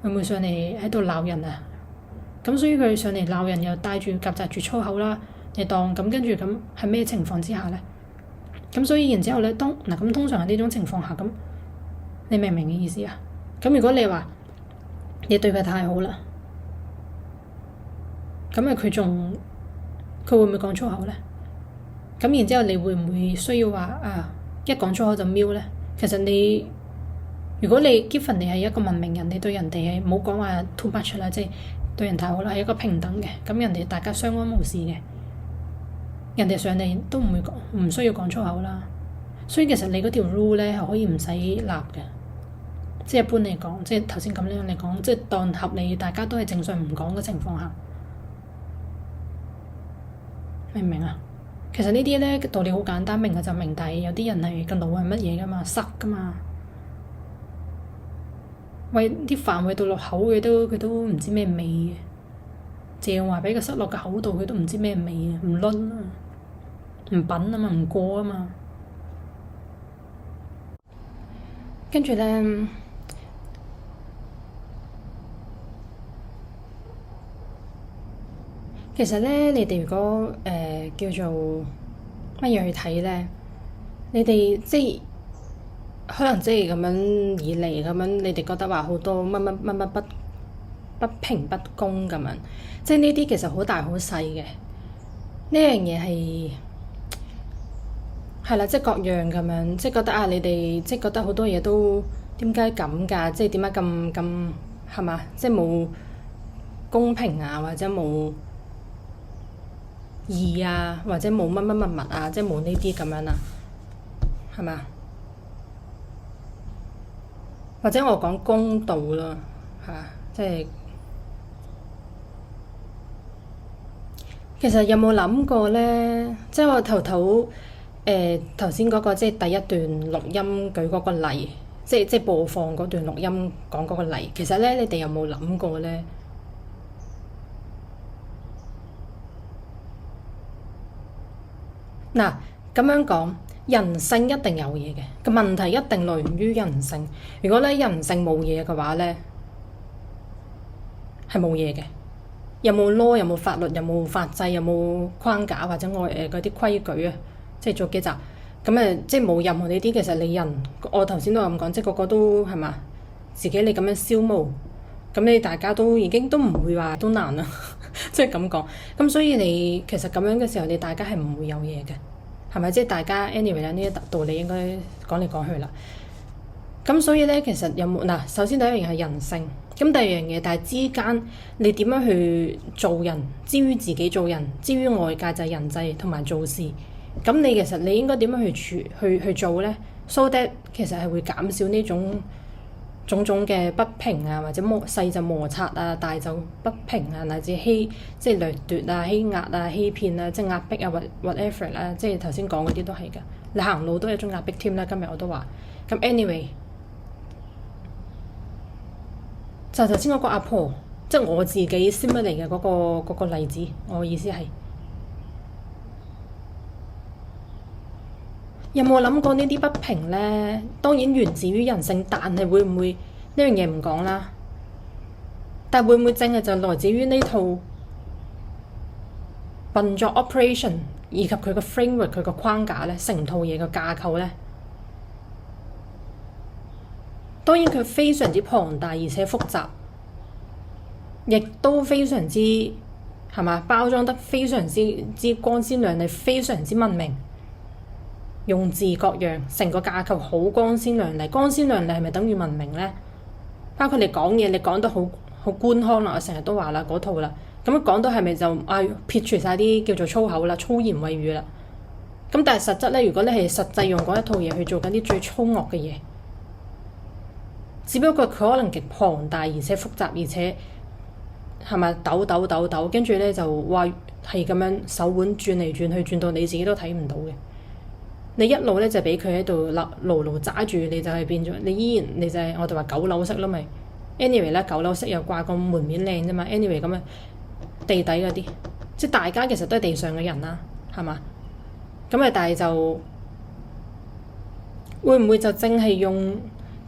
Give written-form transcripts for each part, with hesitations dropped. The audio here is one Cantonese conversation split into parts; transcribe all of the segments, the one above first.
會唔會上嚟喺度鬧人啊？咁所以佢上嚟鬧人又帶住夾雜住粗口啦，你當咁跟住咁係咩情況之下咧？咁所以然之後咧，咁通常喺呢種情況下咁，你明唔明嘅意思啊？咁如果你話你對佢太好啦，咁佢會唔會講粗口咧？咁然之後你會唔會需要話一講粗口就瞄咧？其實如果你 given 你係一個文明人，你對人哋係冇講話 too much 啦，即係對人太好啦，係一個平等嘅，咁人哋大家相安無事嘅，人哋上嚟都唔需要講粗口啦。所以其實你嗰條 rule 咧係可以唔使立嘅，即係一般嚟講，即係頭先咁樣嚟講，即係當合理，大家都係正常唔講嘅情況下，明唔明啊？其實呢啲咧道理好簡單，明嘅就明，但係有啲人係個腦係乜嘢噶嘛，塞噶嘛。喂，啲飯餵到落口佢都唔知咩味嘅，正話俾佢塞落個口度佢都唔知咩味啊，唔撚啊，唔品啊嘛，唔過啊嘛。跟住咧，其實咧，你哋如果叫做乜嘢去睇咧，你哋即係可能即係咁樣以嚟咁樣，你哋覺得話好多乜乜乜乜不平不公咁樣，即係呢啲其實好大好細嘅。呢樣嘢係啦，即係各樣咁樣，即係覺得你哋即係覺得好多嘢都點解咁㗎？即係點解咁係嘛？即係冇公平啊，或者冇義啊，或者冇乜乜物物啊，即係冇呢啲咁樣啊，係嘛？或者我講公道啦，即係其實有冇諗過咧？即係我頭先嗰個即係第一段錄音舉嗰個例，即係播放嗰段錄音講嗰個例。其實咧，你哋有冇諗過咧？嗱，咁樣講，人性一定有嘢嘅，個問題一定來源於人性。如果咧人性冇嘢嘅話咧，係冇嘢嘅。有冇 law， 有冇法律，有冇法制，有冇框架或者嗰啲規矩啊？即係做幾集咁即係冇任何呢啲。其實你人，我頭先都有咁講，即係個個都係嘛，自己你咁樣消耗，咁你大家都已經都唔會話都難啦，即係咁講。咁所以你其實咁樣嘅時候，你大家係唔會有嘢嘅，係咪？即係大家 anyway 啦，呢啲道理應該講嚟講去啦。咁所以咧，其實有冇嗱？首先第一樣嘢係人性，咁第二樣嘢，但係之間你點樣去做人？至於自己做人，至於外界就係人際同埋做事。咁你其實你應該點樣去做咧？So that 其實係會減少呢種種嘅不平啊，或者細就摩擦啊，大就不平啊，乃至即係掠奪啊、欺壓啊、欺騙啊，即係壓迫啊，whatever 啦，即係頭先講嗰啲都係㗎。你行路都係一種壓迫添啦。今日我都話咁 anyway。就頭先嗰個阿婆，即係我自己 simulate 嚟嘅嗰個例子，我意思係有冇諗過呢啲不平呢？當然源自於人性，但係會唔會呢樣嘢唔講啦？但係會唔會淨係就來自於呢套運作 operation 以及佢個 framework 佢個框架呢？成套嘢嘅架構呢？當然佢非常之龐大而且複雜，亦都非常之係嘛，包裝得非常之光鮮亮麗，非常之文明，用字各樣，成個架構好光鮮亮麗。光鮮亮麗係咪等於文明呢？包括你講嘢，你講得好官腔啦，我成日都話啦嗰套啦。咁講到係咪就撇除晒啲叫做粗口啦、粗言穢語啦？咁但係實質呢，如果你係實際用嗰一套嘢去做緊啲最粗惡嘅嘢。只不過佢可能極龐大，而且複雜，而且係咪抖，跟住咧就話係咁樣手腕轉嚟轉去，轉到你自己都睇唔到嘅。你一路咧就俾佢喺度牢牢揸住，你就係變咗，你依然你就係我哋話九樓式咯咪。anyway 咧，九樓式又掛個門面靚啫嘛。anyway 咁地底嗰啲，即係大家其實都係地上嘅人啦，係嘛？咁但係就會唔會就淨係用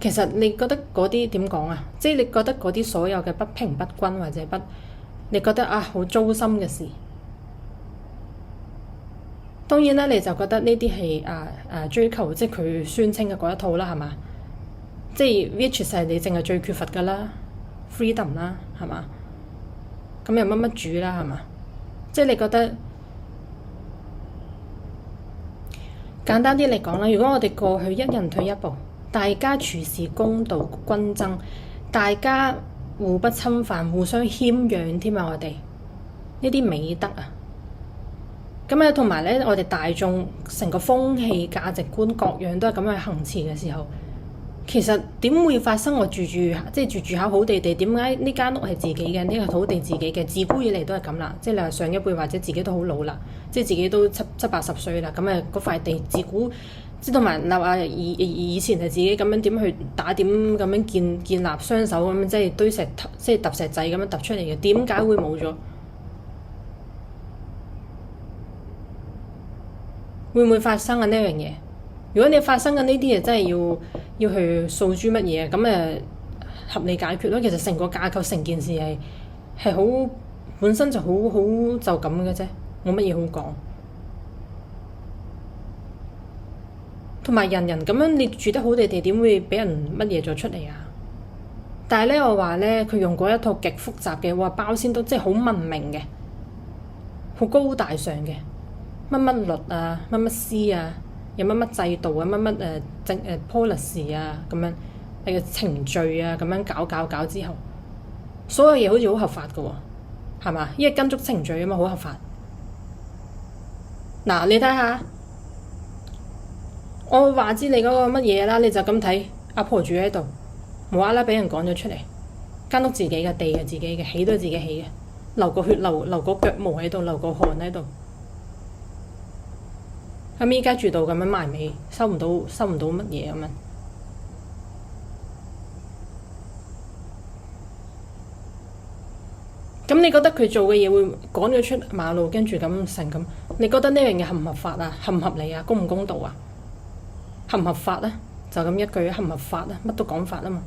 其實你覺得嗰啲點講啊？即係你覺得嗰啲所有嘅不平不均或者你覺得啊好糟心嘅事，當然啦，你就覺得呢啲係追求，即係佢宣稱嘅嗰一套啦，係嘛？即係 which 係你淨係最缺乏㗎啦，freedom 啦，係嘛？咁又乜乜主啦，係嘛？即係你覺得簡單啲嚟講啦，如果我哋過去一人退一步，大家處事公道均爭，大家互不侵犯，互相謙讓添啊！我哋呢啲美德啊，咁啊同埋咧，我哋大眾成個風氣、價值觀各樣都係咁樣行持嘅時候，其實點會發生我住下好地地？點解呢間屋係自己嘅？呢個土地自己嘅？自古以嚟都係咁啦。即係你話上一輩或者自己都好老啦，即係自己都七八十歲啦。咁啊嗰塊地自古即同埋嗱話以前係自己咁樣點去打點咁樣建立雙手咁樣，即係堆石即係揼石仔咁樣揼出嚟嘅。點解會冇咗？會唔會發生啊呢樣嘢？如果你發生緊呢啲嘢，真係要去訴諸乜嘢咁合理解決咯。其實成個架構成件事係好本身就好就咁嘅啫，冇乜嘢好講。同埋人人咁樣，你住得好地地，點會俾人乜嘢咗出嚟啊？但係咧，我話咧，佢用過一套極複雜嘅話包先都即係好文明嘅，好高大上嘅乜乜律啊，乜乜師啊。有乜乜制度啊，乜乜policy 啊，咁樣程序啊，咁樣搞之後，所有嘢好似好合法嘅喎，係嘛？因為跟足程序啊嘛，好合法。嗱，你睇下，我話知你嗰個乜嘢啦，你就咁睇，阿婆住喺度，無啦啦俾人趕咗出嚟，間屋自己嘅，地係自己嘅，起都係自己起嘅，流個血流個腳毛喺度，流個汗喺度。咁依家住到咁樣埋尾，收唔到乜嘢咁樣。咁你覺得佢做嘅嘢會趕咗出馬路，跟住咁成咁？你覺得呢樣嘢合唔合法啊？合唔合理啊？公唔公道啊？合唔合法啊？就咁一句合唔合法啊？乜都講法啊嘛。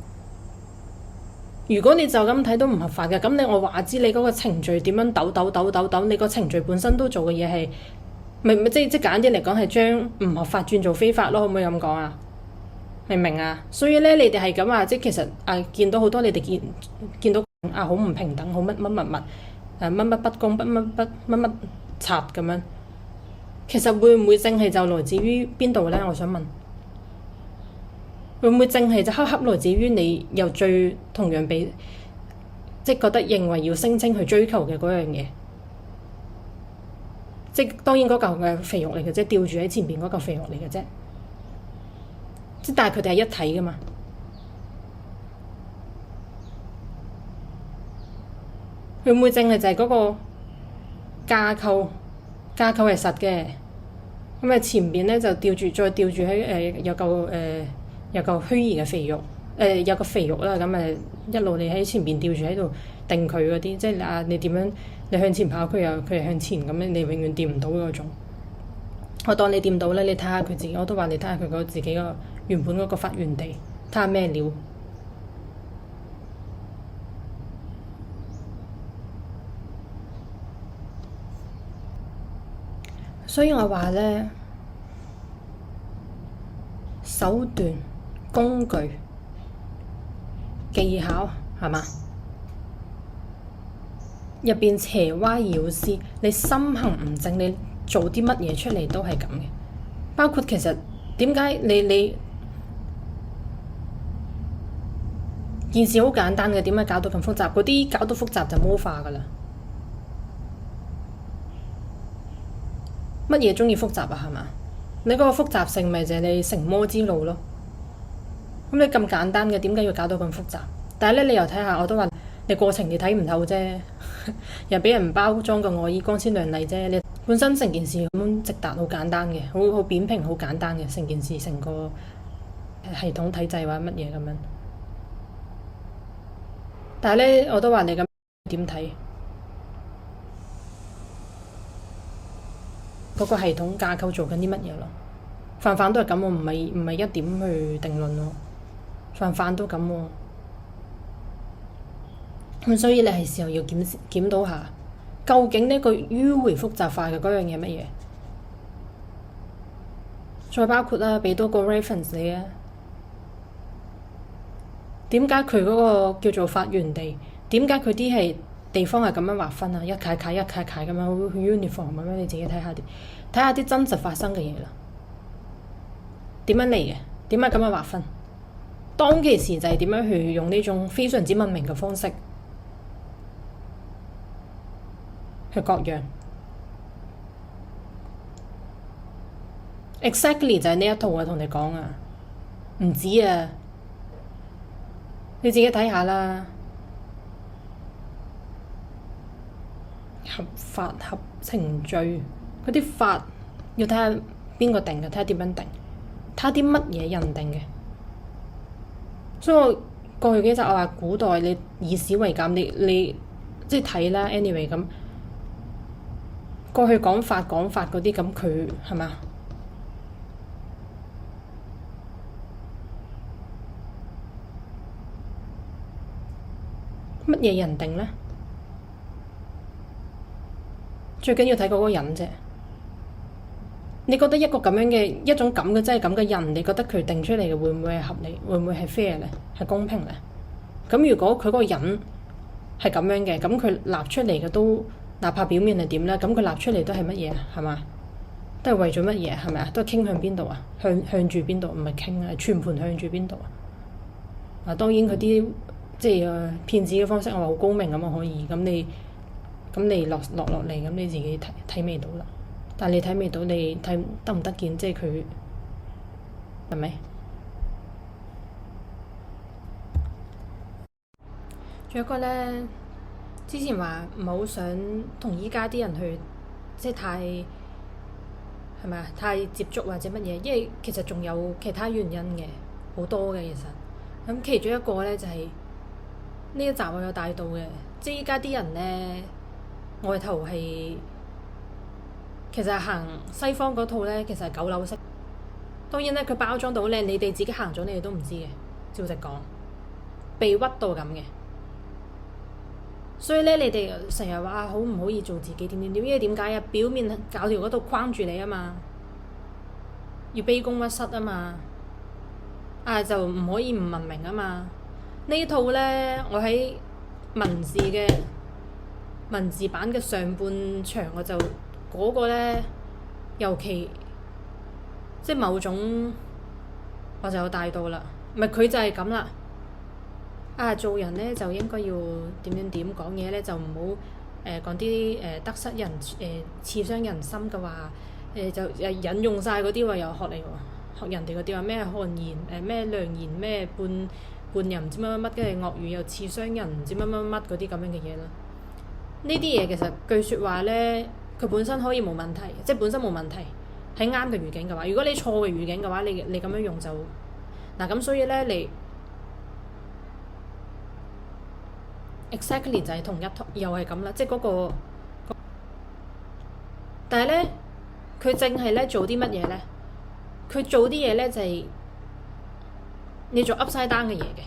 如果你就咁睇都唔合法嘅，咁我話知你嗰個程序點樣抖，你個程序本身都做嘅嘢係。即簡單啲嚟講係將唔合法轉做非法咯，可唔可以咁講啊？明唔明啊？所以咧，你哋係咁啊，即其實見到好多你哋見到好唔平等，好乜乜不公，乜賊咁樣。其實會唔會正係就來自於邊度咧？我想問，會唔會正係就恰來自於你又最同樣被即覺得認為要聲稱去追求嘅嗰樣嘢？即當然嗰嚿嘅肥肉嚟嘅啫，吊住喺前邊嗰嚿肥肉嚟嘅啫。但係佢哋係一體噶嘛。會唔會淨係就係嗰個架構係實嘅？咁前邊咧就再吊住喺有嚿虛擬嘅肥肉，有個肥肉啦。咁一路你喺前邊吊住喺度定佢嗰啲，即係你點樣？你向前跑，佢係向前咁樣，你永遠掂唔到嗰種。我當你掂到咧，你睇下佢自己，我都話你睇下佢自己個原本嗰個發源地，睇下咩料。所以我話咧，手段、工具、技巧係嘛？入邊邪歪妖施，你心行唔正，你做啲乜嘢出嚟都係咁嘅。包括其實點解你件事好簡單嘅，點解搞到咁複雜？嗰啲搞到複雜就魔化噶啦。乜嘢鍾意複雜啊？係嘛？你嗰個複雜性咪就係你成魔之路咯。咁你咁簡單嘅，點解要搞到咁複雜？但係咧，你又睇下，我都話你過程你睇唔透啫，又俾人包裝個外衣光鮮亮麗啫。你本身成件事咁直達，好簡單嘅，好扁平，好簡單嘅成件事，成個系統體制或者乜嘢咁樣。但係咧，我都話你咁點睇？嗰個系統架構做緊啲乜嘢咯？泛泛都係咁，我唔係一點去定論咯。飯飯都咁喎。咁所以你係時候要檢討下，究竟呢個迂迴複雜化嘅嗰樣嘢乜嘢？再包括啦，俾多個 reference 你啊。點解佢嗰個叫做發源地？點解佢啲係地方係咁樣劃分啊？一塊塊一塊塊咁樣，好似 uniform 咁樣，你自己睇下啲真實發生嘅嘢啦。點樣嚟嘅？點解咁樣劃分？當其時就係點樣去用呢種非常之文明嘅方式去割讓。Exactly 就係呢一套啊，同你講啊，唔止啊，你自己睇下啦。合法合程序嗰啲法要睇下邊個定嘅，睇下點樣定，睇下啲乜嘢人定嘅。所以我過去幾集我話古代你以史為鑑，你即係睇啦。anyway 咁過去講法嗰啲咁佢係嘛？乜嘢人定呢？最緊要睇嗰個人啫。你覺得一個咁樣嘅一種咁嘅真係咁嘅人，你覺得佢定出嚟嘅會唔會係合理？會唔會係 fair 呢？係公平呢？咁如果佢嗰個人係咁樣嘅，咁佢立出嚟嘅都哪怕表面係點呢？咁佢立出嚟都係乜嘢啊？係嘛？都係為咗乜嘢？係咪啊？都係傾向邊度啊？向住邊度？唔係傾啊，係全盤向住邊度啊？啊，當然佢啲即係騙子嘅方式，我話好高明咁啊，可以咁你落嚟，咁你自己睇未到啦。但係你睇未到，你睇得唔得見？即係佢係咪？仲有一個呢，之前話唔好想同依家啲人去即係係咪啊？太接觸或者乜嘢？因為其實仲有其他原因嘅，好多嘅其實。咁其中一個呢，就係呢一集我有帶到嘅，即係依家啲人呢，外頭係其實係行西方嗰套呢，其實係九樓式。當然咧，佢包裝到靚，你哋自己行咗，你哋都唔知嘅。照直講，被屈到咁嘅。所以咧，你哋成日話好唔可以做自己點點點，因為點解啊？表面教條嗰度框住你啊嘛，要卑躬屈膝啊嘛，就唔可以唔文明啊嘛。呢套咧，我喺文字版嘅上半場，我就嗰個咧，尤其即係某種我就有帶到啦，咪佢就係咁啦。做人咧就應該要點講嘢咧，就唔好講啲得失人刺傷人心嘅話，就引用晒嗰啲話又學嚟喎，學人哋嗰啲話咩汗言咩良言咩半人唔知乜乜乜，跟住惡語又刺傷人唔知乜乜乜嗰啲咁樣嘅嘢啦。呢啲嘢其實句説話咧，佢本身可以冇問題，即係本身冇問題，喺啱嘅語境嘅話。如果你錯嘅語境嘅話，你咁樣用就嗱咁，所以咧你 exactly 就係同一套，又係咁啦，即係嗰個。但係咧，佢淨係咧做啲乜嘢咧？佢做啲嘢咧就係你做 upside down 嘅嘢嘅，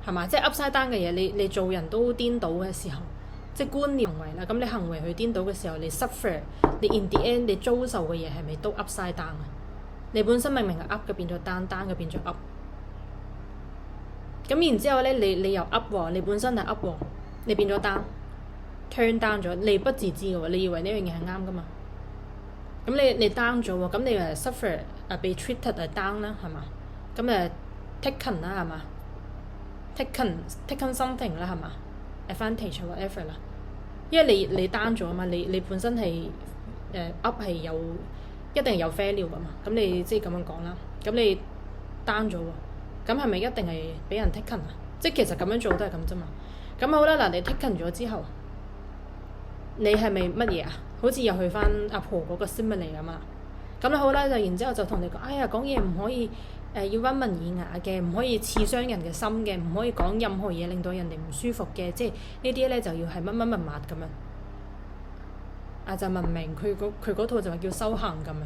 係嘛？即係 upside down 嘅嘢，你做人都顛倒嘅時候，即係觀念行為啦。咁你行為去顛倒嘅時候，你 suffer，你 in the end 你遭受嘅嘢係咪都 upside down 啊？你本身明明係 up 嘅變咗 down，down 嘅變咗 up。咁然之後咧，你又 up 喎，你本身係 up 喎，你變咗 down，turn down 咗，你不自知嘅喎，你以為呢樣嘢係啱噶嘛？咁你 down 咗喎，咁你誒 suffer 被 treated 係 down 啦，係嘛？咁taken 啦，係嘛？taken something 啦，係嘛？advantage whatever 啦，因為你 down 咗啊嘛，你本身係up 係一定係有 value 噶嘛，咁你即係咁樣講啦，咁你 down 咗喎。咁係咪一定係俾人 taken 啊？即係其實咁樣做都係咁啫嘛。咁好啦，嗱你 taken 咗之後，你係咪乜嘢啊？好似又去翻阿婆嗰個 simile 啊嘛。咁好啦，就然之後就同你講，哎呀講嘢唔可以要溫文爾雅嘅，唔可以刺傷人嘅心嘅，唔可以講任何嘢令到人哋唔舒服嘅，即係呢啲咧就要係乜乜乜物咁樣。就文明佢嗰套就話叫修行咁樣。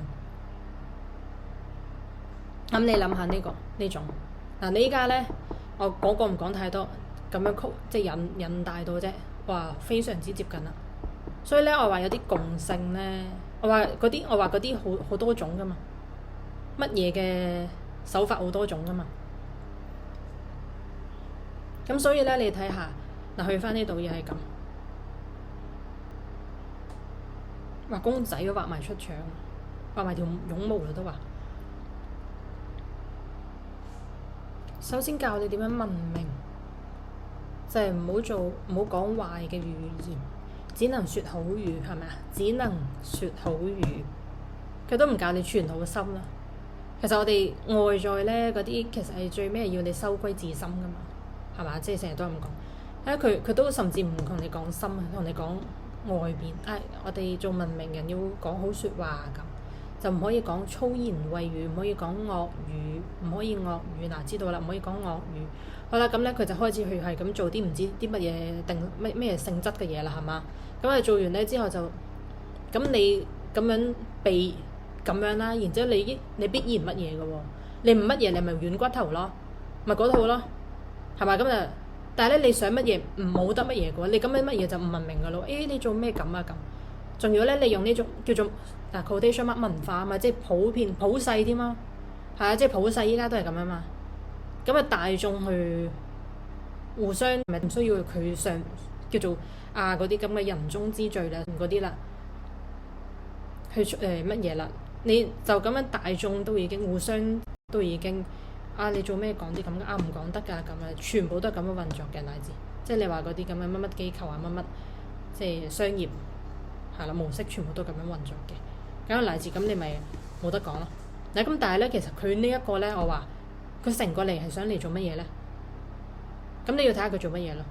咁你諗下呢種嗱，你依家咧，我講過唔講太多，咁樣曲即係引帶到啫，哇，非常之接近啦。所以咧，我話有啲共性咧，我話嗰啲好多種噶嘛，乜嘢嘅手法好多種噶嘛。咁所以咧，你睇下嗱，去翻呢度又係咁，畫公仔都畫埋出腸，畫埋條絨毛啦都話。首先教你點樣文明，就係唔好講壞嘅語言，只能説好語係咪啊？只能説好語，佢都唔教你存好心啦。其實我哋外在咧嗰啲，其實係最尾要你收歸自心噶嘛，係嘛？即係成日都係咁講。佢都甚至唔同你講心，同你講外邊。我哋做文明人要講好説話咁。就唔可以講粗言穢語，唔可以講惡語，唔可以惡語嗱，知道啦，唔可以講惡語。好啦，咁咧佢就開始去係咁做啲唔知啲乜嘢定咩性質嘅嘢啦，係嘛？咁你做完咧之後就咁你咁樣避咁樣啦，然之後你必然乜嘢嘅喎？你唔乜嘢，你咪軟骨頭咯，咪嗰套咯，係咪咁就？但係咧你想乜嘢唔冇得乜嘢嘅喎？你咁樣乜嘢就唔文明嘅咯？你做咩咁啊咁？仲要咧，你用呢種叫做quotation mark 文化啊嘛，即係普遍普世添嘛，係啊，即係普世依家都係咁啊嘛。咁啊，大眾去互相咪唔需要佢上叫做嗰啲咁嘅人中之罪啦，嗰啲啦，去乜嘢啦？你就咁樣大眾都已經互相都已經你做咩講啲咁嘅唔講得㗎咁啊？全部都係咁樣運作嘅乃至，即係你話嗰啲咁嘅乜乜機構乜乜，即係商業。係啦，模式全部都咁樣運作嘅，咁乃至咁你咪冇得講咯。咁但係咧，其實佢呢一個咧，我話佢成個嚟係想嚟做乜嘢咧？咁你要睇下佢做乜嘢咯。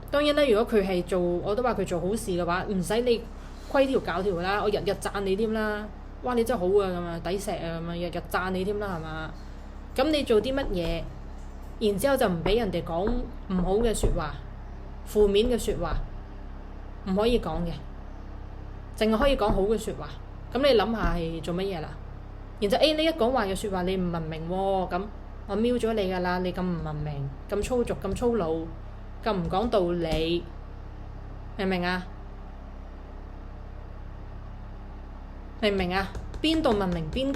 當然咧，如果佢係做，我都話佢做好事嘅話，唔使你規條搞條啦，我日日讚你添啦，哇你真係好啊咁啊，抵錫啊咁啊，日日讚你添啦係嘛？咁你做啲乜嘢，然之後就唔俾人哋講唔好嘅説話、負面嘅説話，唔可以講嘅。淨係可以講好嘅説話，咁你諗下係做乜嘢啦？然之後你一講壞嘅説話，你唔文明喎，咁我瞄咗你㗎啦，你咁唔文明，咁粗俗，咁粗魯，咁唔講道理，明唔明啊？明唔明啊？邊度文明？邊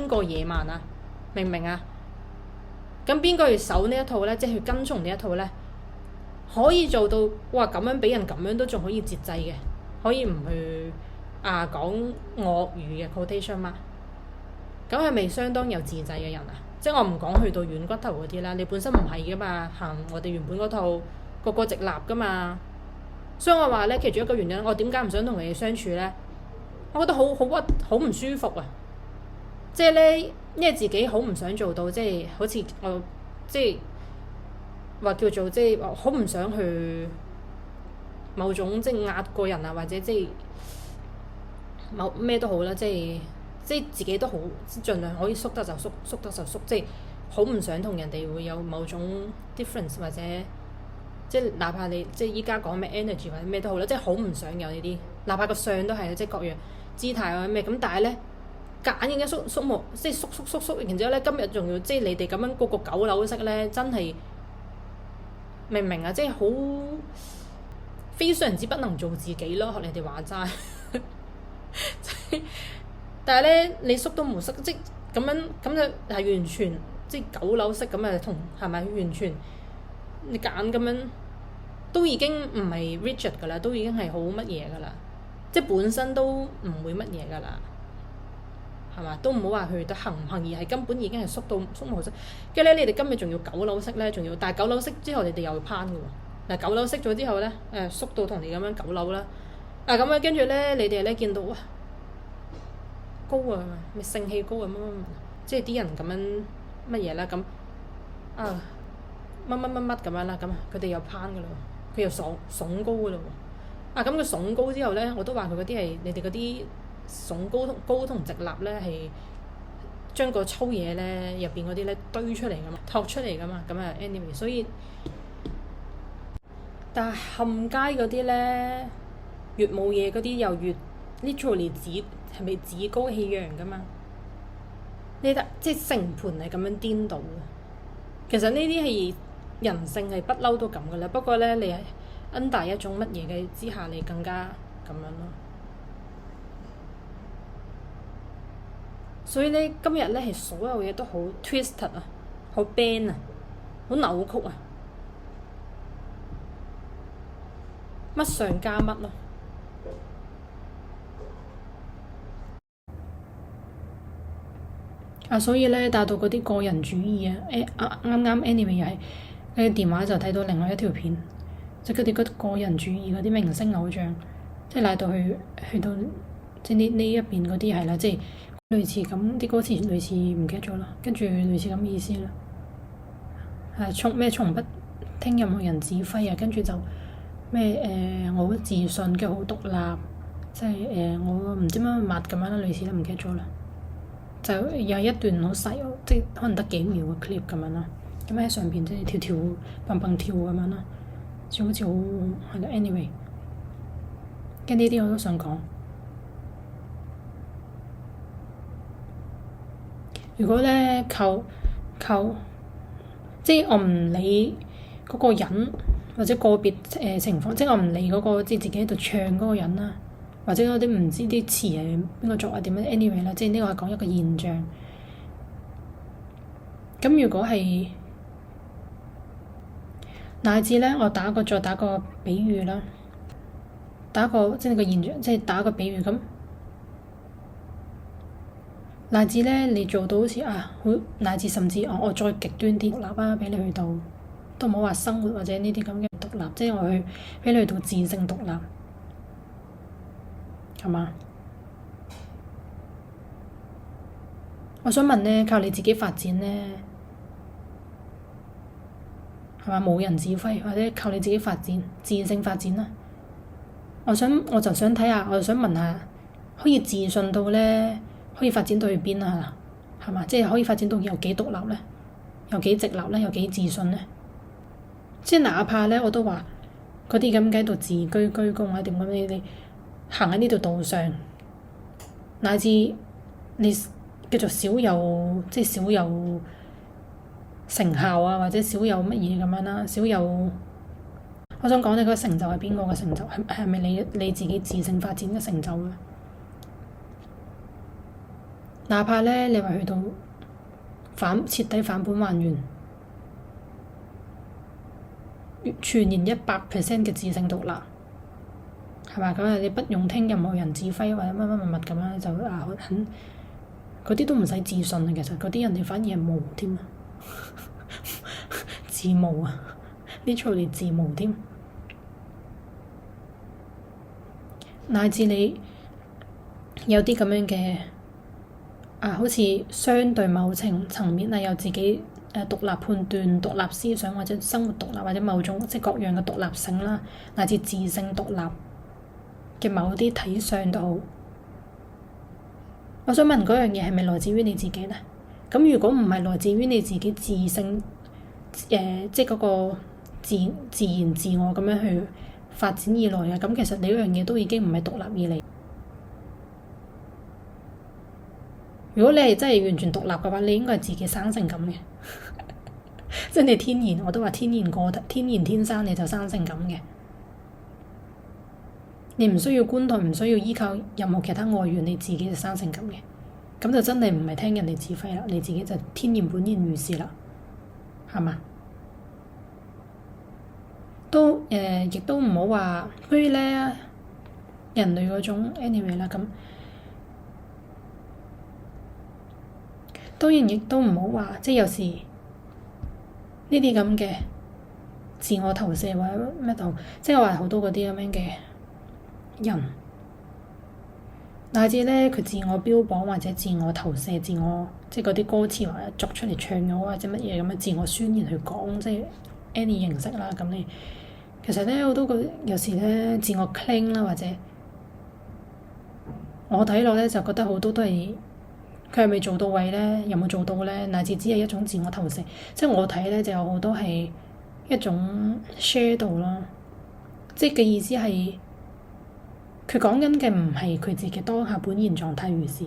個野蠻啊？明唔明啊？咁邊個要守呢一套咧？即係去跟從呢一套咧，可以做到哇咁樣俾人咁樣都仲可以節制嘅。可以唔去講惡語嘅 quotation 嘛？咁係咪相當有自制嘅人啊？即係我唔講去到軟骨頭嗰啲啦，你本身唔係噶嘛，行我哋原本嗰套個個直立噶嘛。所以我話咧，其中一個原因，我點解唔想同你哋相處咧？我覺得好唔舒服啊！即係咧，因為自己好唔想做到，即係好似我即係話叫做即係好唔想去。某種即係壓過人啊，或者即係某咩都好啦，即係自己都好盡量可以縮得就縮，縮得就縮，即係好唔想同人哋會有某種 difference 或者即係哪怕你即係依家講咩 energy 或者咩都好啦，即係好唔想有呢啲，哪怕個相都係即係各樣姿態或者咩咁，但係咧夾硬嘅縮毛，即係縮，然之後咧今日仲要即係你哋咁樣個九樓式咧，真係明唔明啊？即係好〜非常之不能做自己咯，學你哋話齋。但係咧，你縮都唔縮，即咁樣咁就係完全即九樓式咁啊，同係咪完全你揀咁樣都已經唔係 rigid 噶啦，都已經係好乜嘢噶啦，即本身都唔會乜嘢噶啦，係嘛？都唔好話去得行唔行，而係根本已經係縮到縮模式。跟住咧，你哋今日仲要九樓式咧，仲要，但係九樓式之後你哋又要攀嘅喎。嗱九樓熄咗之後咧，縮到同你咁樣九樓啦。咁樣跟住咧，你哋咧見到哇高啊，咪性氣高啊乜乜，即係啲人咁樣乜嘢啦咁乜咁樣啦，咁佢哋又攀嘅咯，佢又聳高嘅咯喎。咁佢聳高之後咧，我都話佢嗰啲係你哋嗰啲聳高同直立咧係將個粗嘢咧入邊嗰啲咧堆出嚟噶嘛，托出嚟噶嘛，咁anyway， 所以。但係冚街嗰啲咧，越冇嘢嗰啲又越 literally 係咪趾高氣揚噶嘛？你睇即係成盤係咁樣顛倒嘅。其實呢啲係人性係不嬲都咁噶啦，不過咧你係 under 一種乜嘢嘅之下，你更加咁樣咯。所以咧今日咧係所有嘢都好 twisted 啊，好 bend 啊，好扭曲啊，乜上加乜咯。所以咧達到嗰啲個人主義啱啱 anyway 又係你電話就睇到另外一條片，即係佢哋嗰個人主義嗰啲明星偶像，即係賴到去到即係呢一邊嗰啲係啦，即係類似咁啲歌詞類似唔記得咗啦，跟住類似咁意思啦。從不聽任何人指揮啊，跟住就咩我好自信嘅好獨立，即係我唔知乜乜物咁樣啦，類似都唔記得咗啦。就有一段好細，即係可能得幾秒嘅 clip 咁樣啦。咁喺上邊即係跳跳蹦蹦跳咁樣啦，好似好係啦。anyway，跟呢啲我都想講。如果咧靠，即係我唔理嗰個人或者個別情況，即係我唔理嗰個即係自己喺度唱嗰個人啦，或者嗰啲唔知啲詞係邊個作啊點樣 anyway 啦，即係呢個係講一個現象。咁如果係乃至咧，我再打個比喻啦，打個即係個現象，即係打個比喻咁。乃至咧，你做到好似好乃至甚至我再極端啲獨立啊，俾你去到都唔好話生活或者呢啲咁嘅獨立，即係我去俾你去到自性獨立，係嘛？我想問咧，靠你自己發展咧，係嘛？冇人指揮，或者靠你自己發展，自性發展啦。我就想睇下，我就想問下，可以自信到咧，可以發展到去邊啊？係嘛？即係可以發展到有幾獨立咧？有幾直立咧？有幾自信咧？即係哪怕咧，我都話嗰啲咁喺度自居居宮啊，點咁你行喺呢條道上，乃至你叫做少有即係少有成效啊，或者少有乜嘢咁樣啦，少有。我想講你嗰個成就係邊個嘅成就？係咪你自己自性發展嘅成就啊？哪怕咧，你話去到徹底反本還原，全然100%嘅自性獨立，係嘛？咁啊，你不用聽任何人指揮或者乜乜乜乜咁樣就很嗰啲都唔使自信啊！其實嗰啲人哋反而係無添啊，自無啊，呢出嚟自無添。乃至你有啲咁樣嘅好似相對某層面有自己獨立判斷、獨立思想或者生活獨立或者某種即係各樣嘅獨立性啦，乃至自性獨立嘅某啲體相都好。我想問嗰樣嘢係咪來自於你自己呢？咁如果唔係來自於你自己自性即係嗰個自然自我咁樣去發展而來嘅，咁其實你嗰樣嘢都已經唔係獨立而嚟。如果你係真係完全獨立嘅話，你應該係自己生成咁嘅，即係你天然，我都話天然天生你就生成咁嘅。你唔需要觀待，唔需要依靠任何其他外援，你自己就生成咁嘅，咁就真係唔係聽人哋指揮啦，你自己就天然本然如是啦，係嘛？都亦都唔好話，所以咧人類嗰種 anyway 啦咁，當然亦都唔好話，即係有時呢啲咁嘅自我投射或者咩度，即係話好多嗰啲咁樣嘅人，乃至咧佢自我標榜或者自我投射、自我即係嗰啲歌詞或者作出嚟唱嘅或者乜嘢咁嘅自我宣言去講，即係 any 形式啦。咁你其實咧好多個有時咧自我 claim 啦，或者我睇落咧就覺得好多都係佢係咪做到位咧？有冇做到咧？乃至只係一種自我投射，即係我睇咧就有好多係一種 shadow 啦，即係嘅意思係佢講緊嘅唔係佢自己當下本然狀態如是，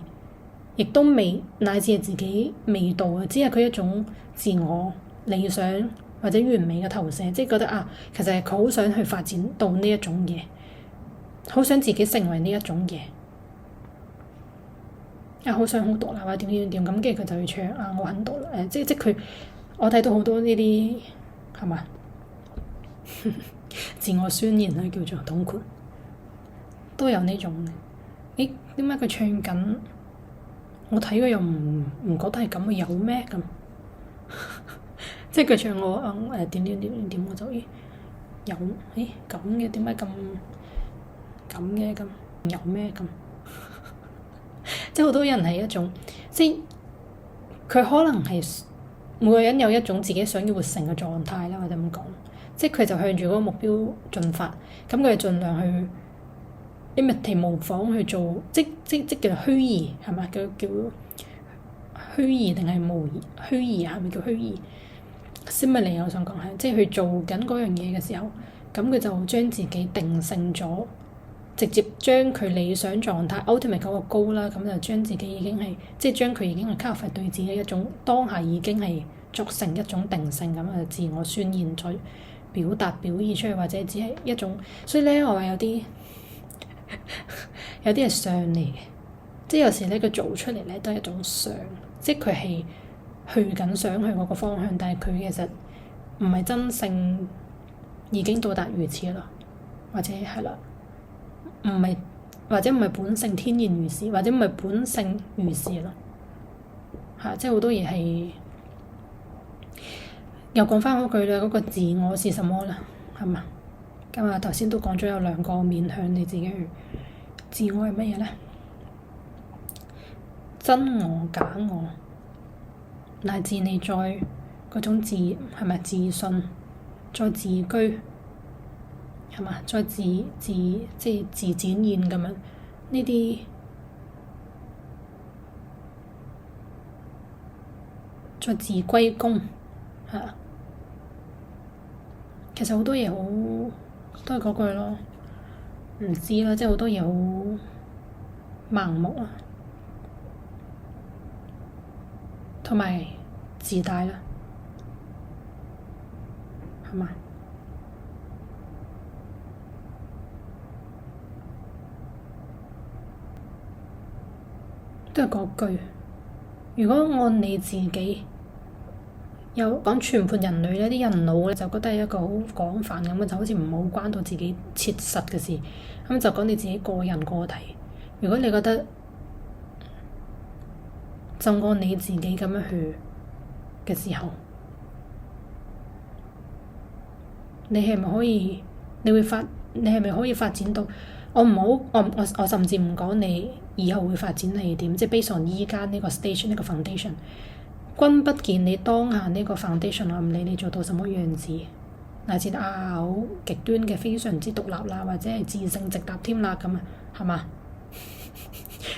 亦都未乃至係自己未到啊，只係佢一種自我理想或者完美嘅投射，即係覺得啊，其實係佢好想去發展到呢一種嘢，好想自己成為呢一種嘢，啊好想好獨立啊點點點咁，跟住佢就要唱啊我很獨立，即佢，我睇到好多呢啲係嘛自我宣言啊，叫做統括，都有呢種嘅。咦？點解佢唱緊？我睇佢又唔覺得係咁嘅，有咩咁？即係佢唱我點點點點點，我就咦有誒咁嘅，點解咁嘅咁？有咩咁？即係好多人係一種，即係佢可能係每個人有一種自己想要活成嘅狀態啦，或者咁講。即係佢就向住嗰個目標進發，咁佢就盡量去imitate模仿去做，即叫做虛擬係咪？叫虛擬定係模擬？虛擬係咪叫虛擬？simile 我想講係，即係去做緊嗰樣嘢嘅時候，咁佢就將自己定性咗，直接將佢理想狀態 ultimate 嗰個高啦，咁就將自己已經係，即係將佢已經係 cover 對自己一種當下已經係作成一種定性咁嘅自我宣言再表達表現出嚟，或者只係一種，所以咧我話有啲係相嚟嘅，即係有時咧佢做出嚟咧都係一種相，即係佢係去緊想去嗰個方向，但係佢其實唔係真性已經到達如此咯，或者係啦，唔係或者唔係本性天然如是，或者唔係本性如是咯，係即係好多嘢係。又講翻嗰句啦，嗰個自我是什麼啦？係嘛？咁啊頭先都講咗有兩個面向你自己去，自我係乜嘢咧？真我、假我，乃至你再嗰種係咪自信，再自居係嘛？再即係自展現咁樣呢啲，再自歸功係啊。其實好多嘢好都係嗰句咯，唔知啦，即係好多嘢好盲目啊，同埋自大啦，係嘛？都係嗰句，如果按你自己。有講全盤人類咧，啲人腦咧就覺得係一個好廣泛咁嘅，就好似唔好關到自己切實嘅事。咁就講你自己個人個體。如果你覺得就按你自己咁樣去嘅時候，你係咪可以？你係咪可以發展到？我唔好，我甚至唔講你以後會發展係點，即係 based on依家呢個 stage 呢個 foundation。君不見你當下呢個 foundation，我唔理你做到什麼樣子，乃至好極端嘅非常之獨立啦，或者係自性直立添啦，咁啊，係嘛？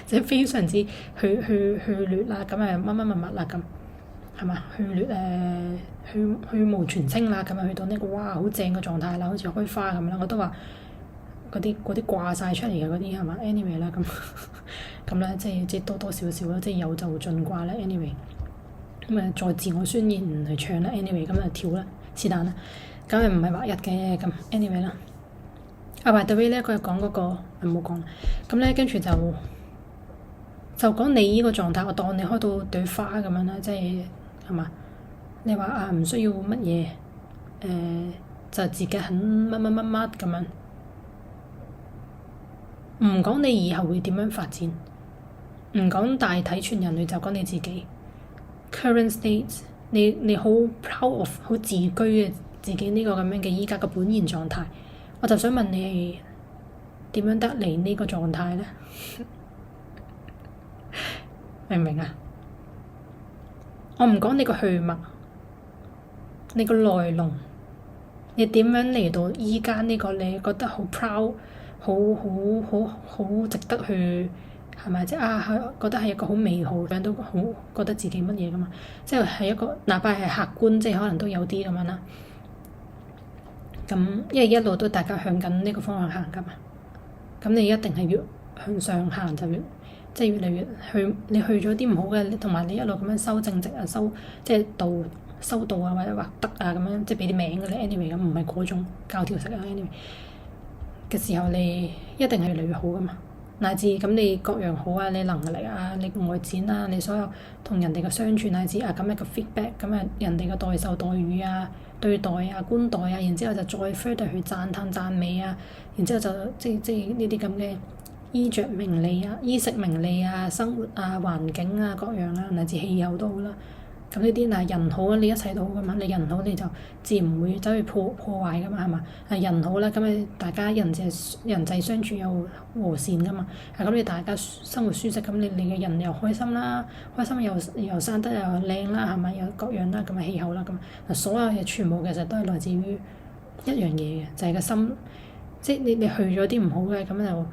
即係非常之去劣啦，咁乜乜啦咁，係嘛？去劣去無全清啦，咁啊去到呢個哇好正嘅狀態啦，好似開花咁啦，我都話嗰啲掛晒出嚟嘅嗰啲係嘛 ？anyway 啦咁，咁咧即係多多少少啦，即係有就盡掛啦 anyway。咁啊，再自我宣言去唱啦，anyway 咁就跳啦，是但啦，咁又唔係劃一嘅咁，anyway 啦。阿by the way咧，佢又講嗰個唔好講，咁咧跟住就講你依個狀態，我當你開到朵花咁樣啦，即係嘛？你話啊唔需要乜嘢，就自己肯乜咁樣，唔講你以後會點樣發展，唔講大體全人類，就講你自己。Current state，你好 proud of 好自居嘅自己呢個咁樣嘅依家嘅本然狀態，我就想問你係點樣得嚟呢個狀態咧？明唔明啊？我唔講你個去脈，你個來龍，你點樣嚟到依家呢個你覺得好 proud，好值得去。係咪？即係覺得係一個好美好，樣都好覺得自己乜嘢噶嘛？即係一個，哪怕係客觀，即係可能都有啲咁樣啦。咁因為一路都大家向緊呢個方向行噶嘛，咁你一定係越向上行就越即係越嚟越你去咗啲唔好嘅，同埋你一路咁樣修正直啊，即係修道啊，或者話德啊咁樣，即係俾啲名嘅咧。anyway 咁唔係嗰種教條式啊。anyway 嘅時候，你一定係越嚟越好噶嘛。乃至咁你各樣好啊，你能力啊，你外展啊，你所有同人哋嘅相處乃至啊咁一個 feedback，咁啊人哋嘅待受待遇啊、對待啊、觀待啊，然之後就再 further 去讚歎讚美啊，然之後就即係呢啲咁嘅衣着名利啊、衣食名利啊、生活啊、環境啊各樣啊，乃至氣候都好啦。咁呢啲嗱人好啊，你一切都好噶嘛。你人好你就自然唔會走去破壞噶嘛，係嘛？係人好啦，咁你大家人際相處又和善噶嘛。咁你大家生活舒適，咁你嘅人又開心啦，開心又生得又靚啦，係咪？又各樣啦，咁嘅氣候啦，咁嗱所有嘢全部其實都係來自於一樣嘢嘅，就係個心。即係你去咗啲唔好嘅，咁就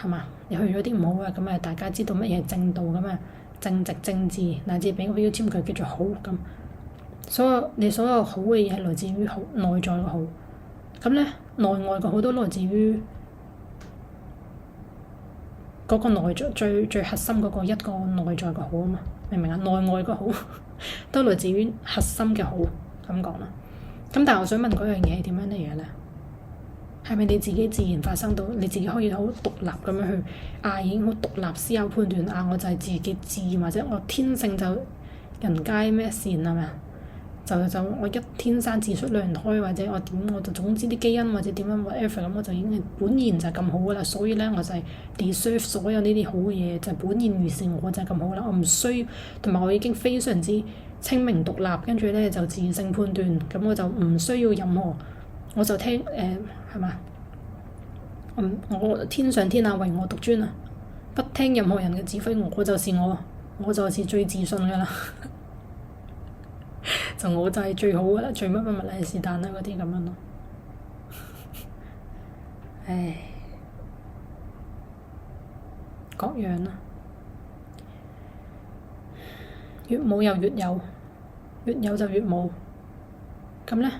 係嘛？你去咗啲唔好嘅，咁啊大家知道乜嘢係正道咁啊？正直正義，乃至俾個標籤佢叫做好咁。你所有好嘅嘢係來自於好內在嘅好。咁咧內外嘅好都來自於嗰個內在最核心嗰個一個內在嘅好啊嘛，明唔明啊？內外嘅好都來自於核心嘅好，咁講啦。咁但係我想問嗰樣嘢係點樣嚟嘅咧？係咪你自己自然發生到？你自己可以好獨立咁樣去已經好獨立思考判斷我就係自己自然，或者我天性就人皆咩善係咪啊？就我一天生自出娘胎，或者我就總之啲基因或者點樣 whatever 咁，我就已經係本然就係咁好噶啦。所以咧我就係 deserve 所有呢啲好嘅嘢，就係本然如是，我就係咁好啦。我唔需要，同埋我已經非常之清明獨立，跟住咧就自性判斷，咁我就唔需要任何。我就聽係嘛？我天上天下唯我獨尊啊！不聽任何人嘅指揮，我就是我，我就是最自信噶啦。我就係最好噶啦，最乜嚟是但啦嗰啲咁樣咯。唉，各樣啦，越冇又越有，越有就越冇。咁咧？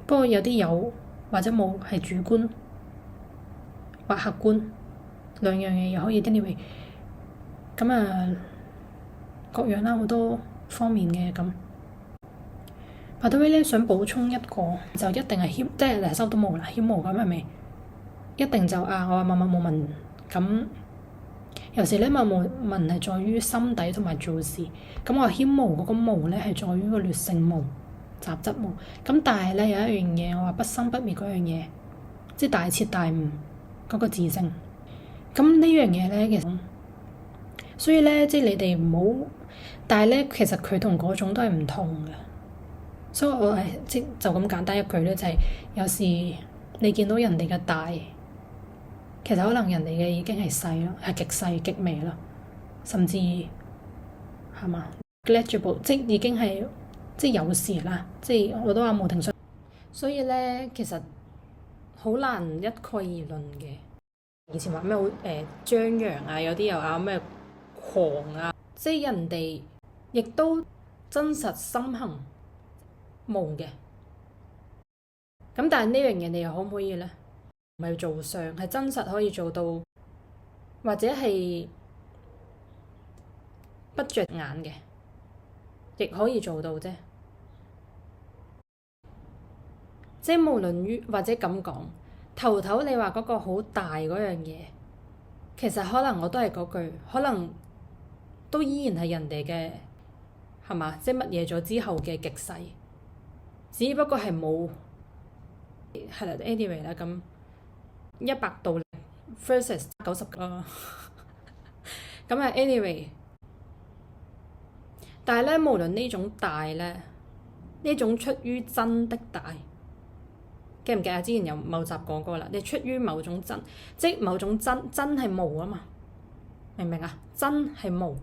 不過有啲有或者冇係主觀或客觀兩樣嘢，又可以 anyway 咁各樣啦，好多方面嘅咁。by the way咧，想補充一個就一定係即係收到冇啦，謙無咁係咪？一定就我話默默無聞咁。有時咧默默無聞係在於心底同埋做事。咁我話謙無嗰個無咧係在於個劣性無。雜質無咁，但係咧有一樣嘢，我話不生不滅嗰樣嘢，即係大徹大悟嗰個自性。咁呢樣嘢咧，其實所以咧，即係你哋唔好，但係咧，其實佢同嗰種都係唔同嘅。所以我係就咁簡單一句咧，就係有時你見到人哋嘅大，其實可能人哋嘅已經係細咯，係極細極微咯，甚至係嘛 negligible，即係已經係。即係有時啦，即係我都話無定向。所以咧，其實好難一概而論嘅。以前話咩好張揚啊，有啲又咩狂啊，即係人哋亦都真實心行無嘅。咁但係呢樣嘢你又可唔可以咧？唔係做相，係真實可以做到，或者係不着眼嘅。亦可以做到啫，即係無論於或者咁講，頭你話嗰個好大嗰樣嘢，其實可能我都係嗰句，可能都依然係人哋嘅，係嘛？即係乜嘢咗之後嘅極細，只不過係冇係啦。anyway 啦，咁100度 versus 90啦，咁anyway。但係咧，無論呢種大咧，呢種出於真的大，記唔記得之前有某集講過啦？你出於某種真，即係某種真係無啊嘛，明唔明啊？真係無，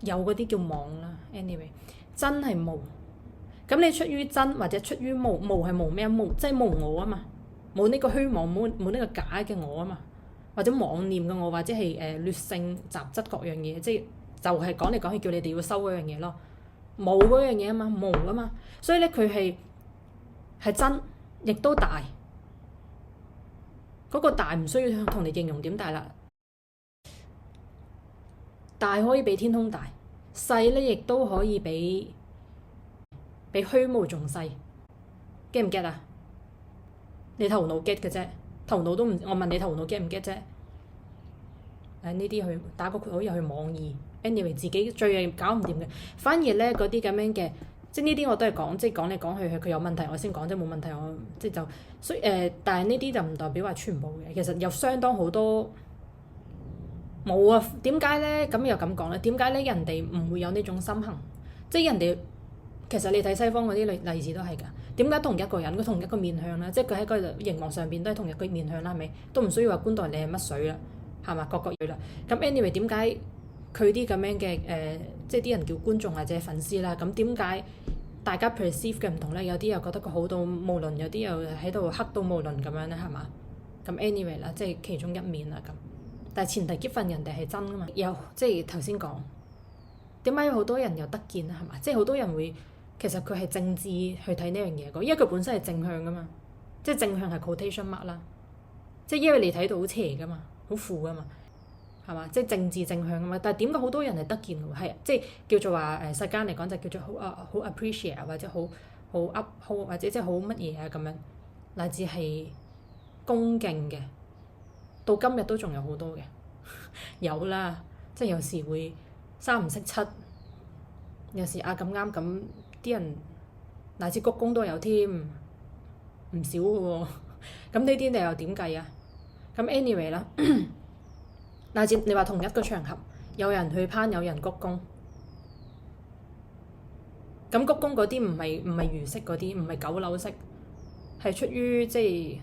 有嗰啲叫妄啦。anyway，真係無。咁你出於真或者出於無，無係無咩啊？無即係無我啊嘛，冇呢個虛妄，冇呢個假嘅我啊嘛。或者妄念嘅我，或者係劣性雜質各樣嘢，即係就係講嚟講去叫你哋要收嗰樣嘢咯，冇嗰樣嘢啊嘛，無啊嘛，所以咧佢係真，亦都大。嗰個大唔需要同你形容點大啦，大可以比天空大，細咧亦都可以比虛無仲細。get 唔 get 啊？你頭腦 get 嘅啫，頭腦都唔，我問你頭腦 get 唔 get 啫？呢啲去打個括號，又去網易，anyway 自己最搞唔掂嘅。反而咧嗰啲咁樣嘅，即係呢啲我都係講，即係講嚟講去佢有問題我先講，即係冇問題我即係就，所以但係呢啲就唔代表話全部嘅，其實有相當好多冇啊。點解咧？咁又咁講咧？點解咧？人哋唔會有呢種心行，即係人哋其實你睇西方嗰啲例子都係㗎。點解同一個人佢同一個面向啦？即係佢喺個熒幕上邊都係同一個面向啦，係咪？都唔需要話觀待你係乜水啦。係嘛？各樣啦。咁 anyway 點解佢啲咁樣嘅即係啲人叫觀眾或者粉絲啦？咁點解大家 perceive 嘅唔同咧？有啲又覺得佢好到無論，有啲又喺度黑到無論咁樣咧，係嘛？咁 anyway 啦，即係其中一面啦咁。但係前提結份人哋係真㗎嘛？有即係頭先講點解有好多人有得見啊？係嘛？即係好多人會其實佢係政治去睇呢樣嘢嘅，因為佢本身係正向㗎嘛，即係正向係 quotation mark 啦，即係因為你睇到好邪㗎嘛。好負噶嘛，係嘛？即係政治正向噶嘛。但係點解好多人係得見嘅喎？係即係叫做話世間嚟講就叫做好 appreciate 或者好 up 好或者即係好乜嘢啊咁樣，乃至係恭敬嘅，到今日都仲有好多嘅有啦，即係有時會三唔識七，有時咁啱咁啲人乃至鞠躬都有添，唔少嘅喎。咁呢啲你又點計啊？咁 anyway 啦，乃至你話同一個場合，有人去攀，有人鞠躬，咁鞠躬嗰啲唔係魚式嗰啲，唔係九樓式，係出於即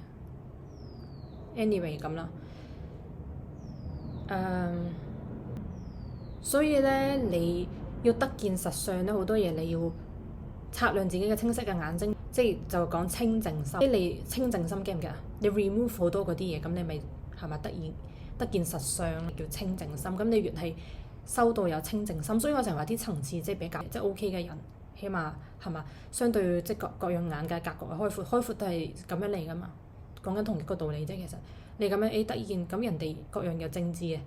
係 anyway 咁啦。所以咧，你要得見實相咧，好多嘢你要擦亮自己嘅清晰嘅眼睛。即係就講清淨心，即係你清淨心驚唔驚啊？你 remove 好多嗰啲嘢，咁你咪係咪得見實相叫清淨心？咁你越係修到有清淨心，所以我成日話啲層次即係比較即係 OK 嘅人，起碼係嘛？相對即係各樣眼界格局開闊，開闊都係咁樣嚟噶嘛。講緊同一個道理啫，其實你咁樣得見，咁人哋各樣有正智嘅，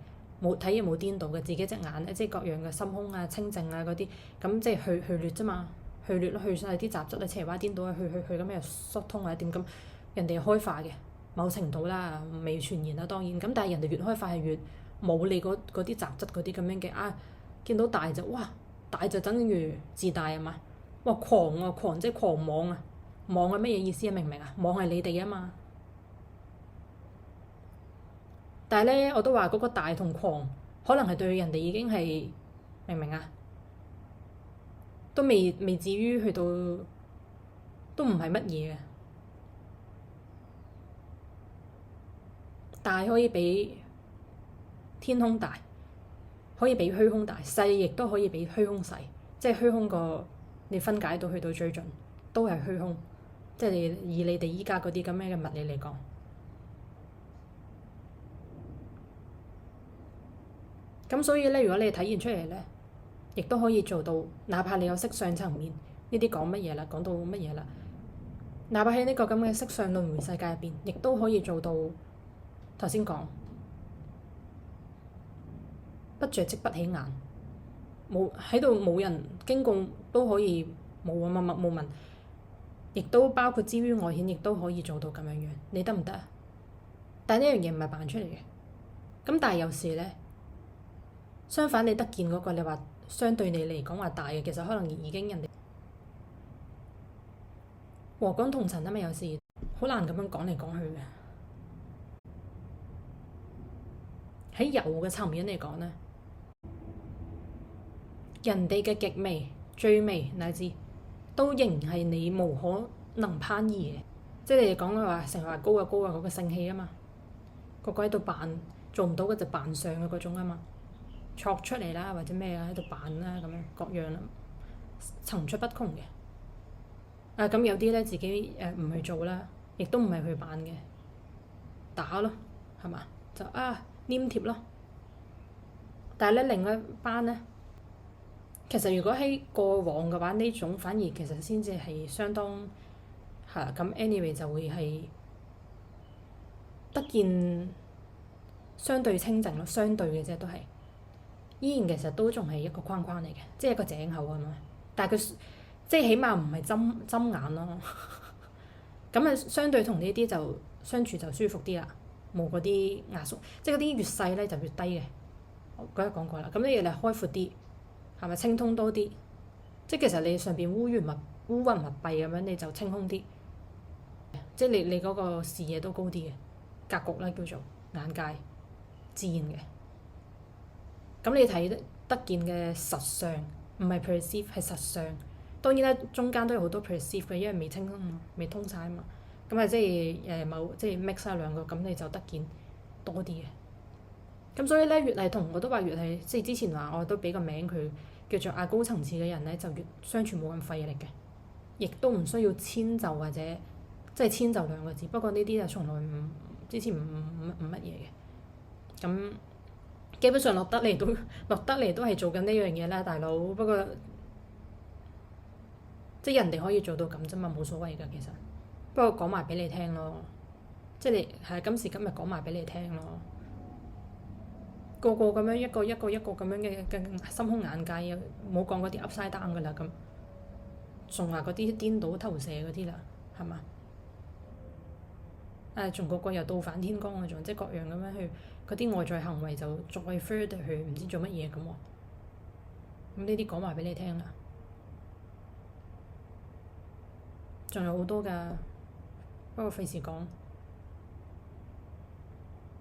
冇睇嘢冇顛倒嘅，自己隻眼咧即係各樣嘅心胸啊、清淨啊嗰啲，咁即係去劣啫嘛。去劣咯，去晒啲雜質啊、邪話顛倒啊，去咁又疏通或者點咁，人哋開化嘅某程度啦，未傳言啦當然，咁但係人哋越開化係越冇你嗰啲雜質嗰啲咁樣嘅啊，見到大就哇，大就等於自大啊嘛，哇狂啊，狂即係狂妄啊，妄係乜嘢意思啊？明唔明啊？妄係你哋啊嘛，但係咧我都話嗰個大同狂可能係對人哋已經係明唔明啊？都未至於去到，都唔係乜嘢嘅。大可以比天空大，可以比虛空大，細亦都可以比虛空細。即係虛空個你分解到去到最盡，都係虛空。即係以你哋依家嗰啲咁樣嘅物理嚟講，咁所以咧，如果你體現出嚟咧，亦都可以做到，哪怕你有色相層面，呢啲講乜嘢啦，講到乜嘢啦，哪怕喺呢個咁嘅色相輪迴世界入邊，亦都可以做到頭先講不着即不起眼，冇喺度冇人經過都可以冇啊，默默無聞，亦都包括之於外顯，亦都可以做到咁樣樣，你得唔得啊？但係呢樣嘢唔係扮出嚟嘅，咁但係有時咧，相反你得見嗰個，你話相對你嚟講話大嘅，其實可能已經人哋和光同塵啊嘛，有時好難咁樣講嚟講去嘅。喺有嘅層面嚟講咧，人哋嘅極微、最微乃至都仍然係你無可能攀移嘅。即係你哋講嘅話，成日話高啊高啊嗰個性氣啊嘛，個個喺度扮做唔到嘅就扮上嘅嗰種啊嘛。錯出嚟啦，或者咩啊，喺度扮啦，咁樣各樣啦，層出不窮嘅。咁有啲咧自己唔去做啦，亦都唔係去扮嘅，打咯，係嘛？就黏貼咯。但係咧另一班咧，其實如果喺過往嘅話，呢種反而其實先至係相當係咁。anyway 就會係得見相對清靜咯，相對嘅啫都係。依然其實都仲係一個框框嚟嘅，即係一個井口啊嘛。但係佢即係起碼唔係針眼咯。咁啊，相對同呢啲就相處就舒服啲啦，冇嗰啲壓縮，即係嗰啲越細咧就越低嘅。我嗰日講過啦，咁你嚟開闊啲，係咪清通多啲？即係其實你上邊烏雲密閉咁樣，你就清空啲，即係你嗰個視野都高啲嘅格局咧，叫做眼界自然嘅。咁你睇得見嘅實相，唔係 perceive 係實相。當然啦，中間都有好多 perceive 嘅，因為未清未通晒啊嘛。咁啊，即係即係 mix 晒兩個，咁你就得見多啲嘅。咁所以咧，越係同我都話越係，即係之前話我都俾個名佢叫做高層次嘅人咧，就越相處冇咁費力嘅，亦都唔需要遷就或者即係遷就兩個字。不過呢啲就從來之前唔乜嘢嘅。咁基本上落得嚟都係做緊呢樣嘢啦，大佬。不過即係人哋可以做到咁啫嘛，冇所謂㗎其實。不過講埋俾你聽咯，即係你係今時今日講埋俾你聽咯。個個咁樣一個咁樣嘅心胸眼界，又冇講嗰啲 upside down 㗎啦咁，仲話嗰啲顛倒投射嗰啲啦，係嘛？仲個個又倒反天光嗰種，即係各樣咁樣去嗰啲外在行為就再 further 去唔知做乜嘢咁喎。咁呢啲講埋俾你聽啦，仲有好多㗎，不過費事講。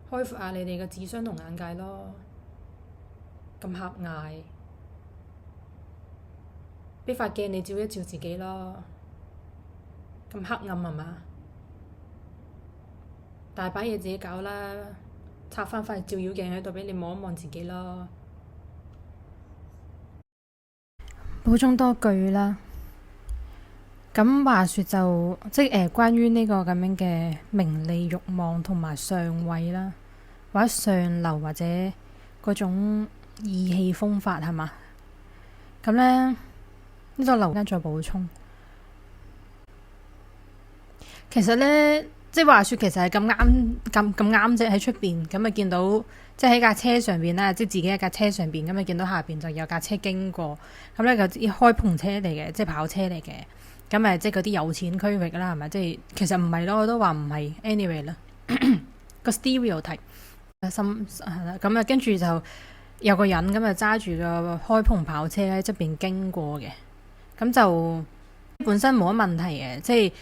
開闊下你哋嘅智商同眼界咯，咁狹隘，俾塊鏡你照一照自己咯，咁黑暗係嘛？大把嘢自己搞啦，插翻塊照妖鏡喺度俾你望一望自己咯。補充多句啦，咁話説就即係關於呢個咁樣嘅名利慾望同埋上位啦，或者上流或者嗰種意氣風發係嘛？咁咧呢度留間再補充。其實咧，即係話説其實係咁啱啫，喺出邊咁啊見到，即係喺架車上邊啦，即係自己喺架車上邊咁啊見到下邊就有架車經過，咁咧就啲開篷車嚟嘅，即係跑車嚟嘅。咁誒，即係嗰啲有錢區域啦，係咪？即係其實唔係咯，我都話唔係。anyway 啦，個 stereotype 心係啦。咁啊，跟住就有個人咁啊揸住個開篷跑車喺側邊經過嘅。咁就本身冇乜問題嘅，即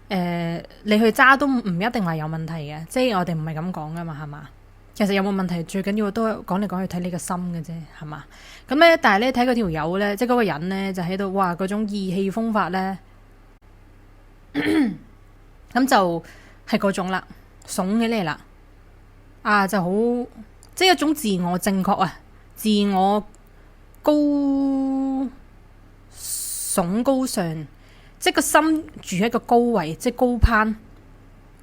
係你去揸都唔一定話有問題嘅。即係我哋唔係咁講噶嘛，係嘛？其實有冇問題最緊要都講嚟講去睇你個心嘅啫，係嘛？咁咧，但係咧睇嗰條友咧，即係嗰個人咧就喺度哇嗰種意氣風發咧。咁就係嗰種啦，慫起嚟啦，就好即係一種自我正確啊，自我聳高尚，即係個心住喺個高位，即係高攀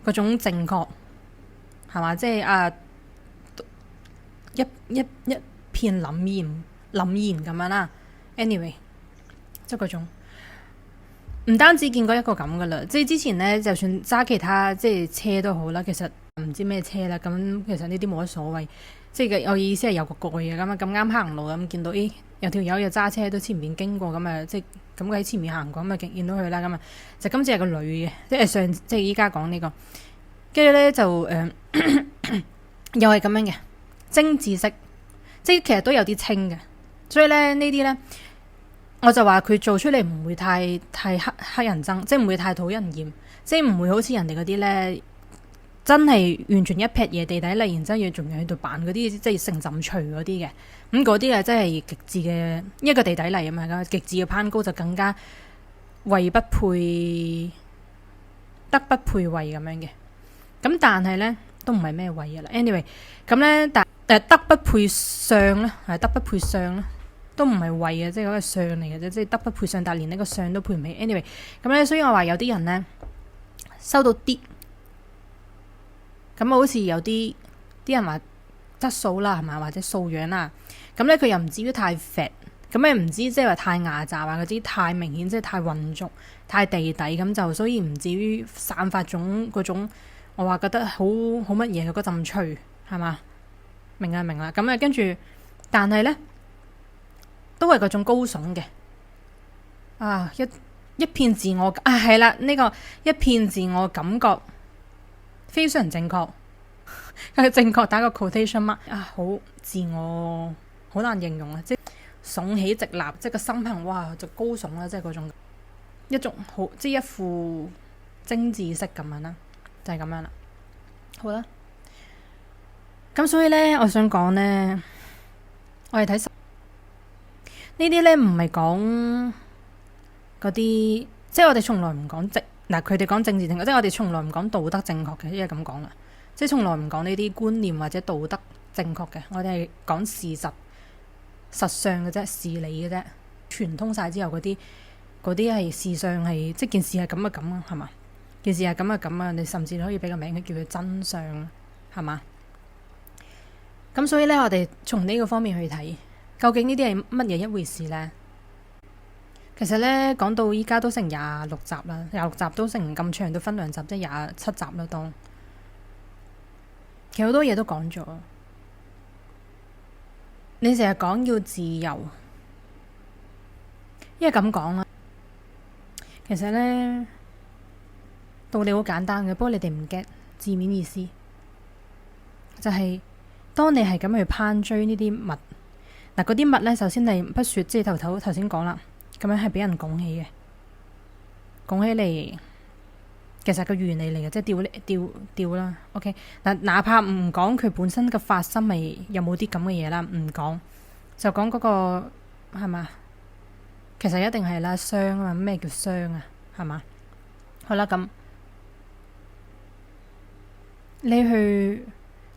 嗰種正確，係嘛？即係一片凜然咁樣啦。anyway， 即係嗰種。唔單止見過一個咁噶啦，即係之前呢，就算揸其他即係車都好啦，其實唔知咩車啦，咁其實呢啲冇乜所謂。即係我意思係有個蓋嘅咁啊，咁啱行路咁見到，有條友又揸車都前面經過咁啊，即係咁佢喺前面行過咁啊，見到佢啦咁啊，就今次係個女嘅，即係依家講呢個，跟住呢，就又係咁樣嘅精致式，即係其實都有啲清嘅，所以咧呢啲呢。我就話佢做出嚟唔會太黑人憎，即係唔會太討人厭，即係唔會好似人哋嗰啲咧，真係完全一劈嘢地底嚟，然之後要仲要喺度扮嗰啲即係成浸除嗰啲嘅，咁嗰啲啊真係極致嘅一個地底嚟啊嘛，極致嘅攀高就更加位不配德不配位咁樣嘅，咁但係咧都唔係咩位噶啦 ，anyway 咁咧德不配相咧，係德不配相咧。都唔係位嘅，即係嗰個相嚟嘅啫，即係德不配相，但係連呢個相都配唔起。anyway， 咁咧，所以我話有啲人咧收到啲，咁好似有啲人話質素啦，係嘛，或者素養啦，咁咧佢又唔至於太 fat，咁咧唔知即係話太牙雜啊嗰啲太明顯，即係太混濁、太地底咁就，所以唔至於散發嗰種我話覺得好乜嘢嘅嗰陣趣係嘛？明啦，咁啊跟住，但係咧。都係嗰種高聳嘅一片自我係啦，呢個一片自我感覺非常正確，佢正確打個 quotation mark 好自我，好難形容啊！即係聳起直立，即係個心棚哇就高聳啦，即係嗰種一種好，即係一副精緻式咁樣啦，就係咁樣啦。好啦，咁所以呢，我想講呢，我哋睇呢啲呢，唔係講嗰啲，即係我哋從來唔講佢哋講政治正確，即係我哋從來唔講道德正確嘅，因為咁講啦，即係從來唔講呢啲觀念或者道德正確嘅，我哋係講事實、實相嘅啫，事理嘅啫，傳通晒之後嗰啲係事上係，即係件事係咁啊咁啊，係嘛？件事係咁啊咁啊，你甚至可以俾個名佢叫佢真相，係嘛？咁所以呢，我哋從呢個方面去睇。究竟呢啲係乜嘢一回事呢？其實呢，講到依家都成26集啦，26集都成咁長，都分2集，即係27集啦。當其實好多嘢都講咗，你成日講要自由，因為咁講啦。其實呢，道理好簡單嘅，不過你哋唔 get 字面意思，就係當你係咁去攀追呢啲物。嗱，嗰啲物呢，首先係不說，即係頭先講啦，咁樣係俾人拱起嘅，拱起嚟，其實個原理嚟嘅，即係吊啦。OK， 嗱，哪怕唔講佢本身嘅發生係有冇啲咁嘅嘢啦，唔講就講嗰個係嘛，其實一定係啦，傷啊，咩叫傷啊，係嘛？好啦，咁你去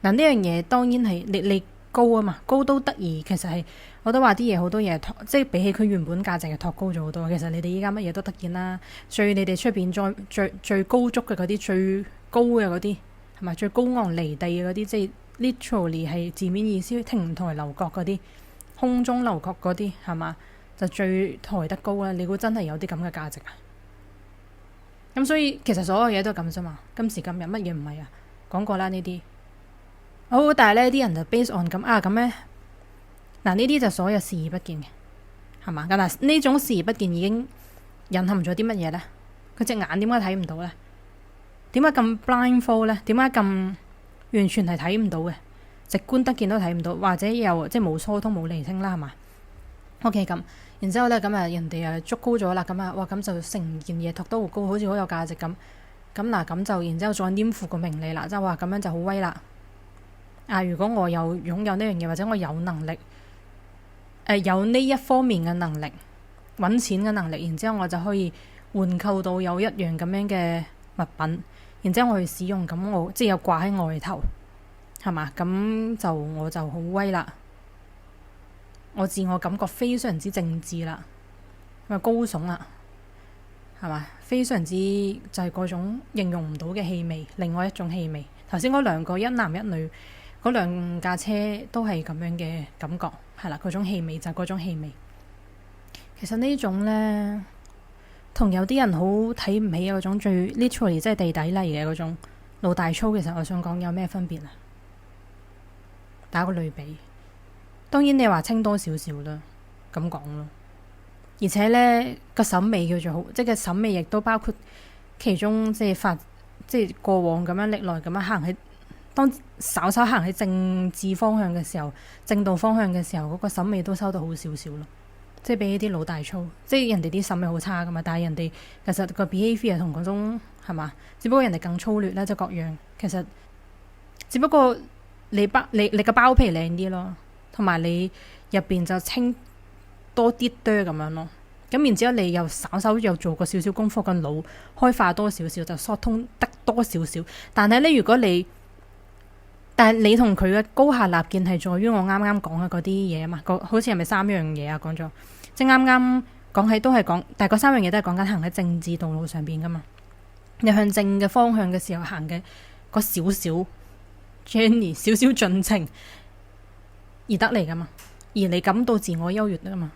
嗱呢樣嘢，當然係你。高啊嘛，高都得意。其實係我都話啲嘢好多嘢，即係比起佢原本價值係托高咗好多。其實你哋依家乜嘢都得見啦，你哋出邊最高足嘅嗰啲，最高嘅嗰啲係咪最高昂離地嘅嗰啲，即係 literally 係字面意思亭台樓閣嗰啲，空中樓閣嗰啲係嘛，就最抬得高啦。你估真係有啲咁嘅價值啊？咁所以其實所有嘢都係咁啫嘛。今時今日乜嘢唔係啊？講過啦呢啲。好，但係呢啲人就 base on 咁咩？嗱，呢啲就所有視而不見嘅，係嘛？咁嗱，呢種視而不見已經隱含咗啲乜嘢呢？佢隻眼點解睇唔到呢？點解咁 blindfold 呢？點解咁完全係睇唔到嘅？直觀得見都睇唔到，或者又即係冇疏通冇厘清啦，係嘛？OK， 咁，然之後呢，咁啊，人哋啊捉高咗啦，咁啊，哇，咁就成件嘢托得好高，好似好有價值咁。咁嗱，咁就然之後再黏附個名利啦，即係話咁樣就好威啦。如果我有擁有呢樣嘢，或者我有能力，有呢一方面嘅能力，揾錢嘅能力，然之後我就可以換購到有一樣咁樣嘅物品，然之後我去使用，咁我即係有掛喺外頭，係嘛？咁就我就好威啦，我自我感覺非常之正義啦，咁高聳啦，係嘛？非常之就係嗰種形容唔到嘅氣味，另外一種氣味。頭先嗰兩個一男一女。嗰兩架車都係咁樣嘅感覺，係啦，嗰種氣味就係嗰種氣味。其實呢種呢，同有啲人好睇唔起嗰種最 literally 即係地底嚟嘅嗰種老大粗，其實我想講有咩分別啊？打個類比，當然你話清多少少啦，咁講咯。而且呢個審美叫做好，即係個審美亦都包括其中即係過往咁樣歷來咁樣行喺。當稍稍行喺政治方向嘅時候，正道方向嘅時候，嗰個審美都收得好少少咯。即係比起啲老大粗，即係人哋啲審美好差噶嘛，但係人哋其實個 behavior 同嗰種係嘛，只不過人哋更粗劣啦，即係各樣。其實只不過你個包皮靚啲咯，同埋你入邊就清多啲咁樣咯。咁然之後你又稍稍又做過少少功課，個腦開化多少少，就疏通得多少少。但係呢，如果但係你同佢嘅高下立見係在於我啱啱講嘅嗰啲嘢啊嘛，好似係咪3樣嘢啊？講咗，即係啱啱講起都係講，但係嗰3樣嘢都係講緊行喺政治道路上邊噶嘛。你向正嘅方向嘅時候行嘅嗰少少 journey 少少進程而得嚟噶嘛，而你感到自我優越噶嘛。